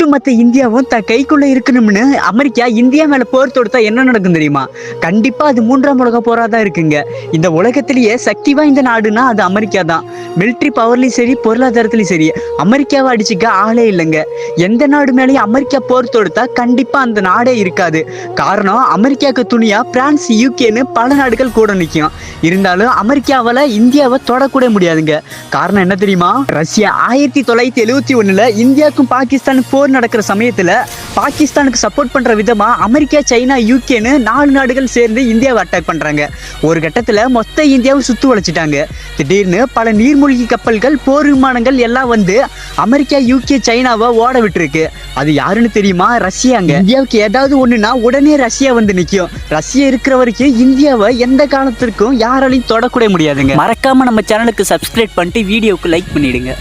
ஒட்டுமொத்த இந்தியாவும் கைக்குள்ள இருக்கணும்னு அமெரிக்கா இந்தியா மேல போர் தொடுத்தா என்ன நடக்கும் தெரியுமா? கண்டிப்பா அது மூன்றாம் உலக போரா தான் இருக்குங்க. இந்த உலகத்திலேயே சக்தி வாய்ந்த நாடுனா அது அமெரிக்கா தான். மிலிட்ரி பவர்லயும் சரி, பொருளாதாரத்திலயும் சரி, அமெரிக்காவை அடிச்சுக்க ஆளே இல்லைங்க. எந்த நாடு மேலேயும் அமெரிக்கா போர் தொடுத்தா கண்டிப்பா அந்த நாடே இருக்காது. காரணம், அமெரிக்காவுக்கு துணியா பிரான்ஸ், யூகேன்னு பல நாடுகள் கூட நிற்கும். இருந்தாலும் அமெரிக்காவால இந்தியாவை தொடக்கூட முடியாதுங்க. காரணம் என்ன தெரியுமா? ரஷ்யா 1971 இந்தியாவுக்கும் பாகிஸ்தானுக்கு போர் நடக்கிற சமயத்துல பாகிஸ்தானுக்கு சப்போர்ட் பண்ற விதமா அமெரிக்கா, சைனா, யூகேன்னு 4 நாடுகள் சேர்ந்து இந்தியாவை அட்டாக் பண்றாங்க. ஒரு கட்டத்துல மொத்த இந்தியாவை சுத்து வளைச்சிட்டாங்க. திடீர்னு பல நீர்மூழ்கி கப்பல்கள், போர் விமானங்கள் எல்லாம் வந்து அமெரிக்கா, யூகே, சைனாவை ஓட விட்டுருக்கு. அது யாருன்னு தெரியுமா? ரஷ்யாங்க. இந்தியாவுக்கு ஏதாவது ஒண்ணுனா உடனே ரஷ்யா வந்து நிக்கும். ரஷ்யா இருக்கிற வரைக்கும் இந்தியாவை எந்த காலத்திற்கும் யாராலையும் தொடக்கூட முடியாதுங்க. மறக்காம நம்ம சேனலுக்கு சப்ஸ்கிரைப் பண்ணிட்டு வீடியோக்கு லைக் பண்ணிடுங்க.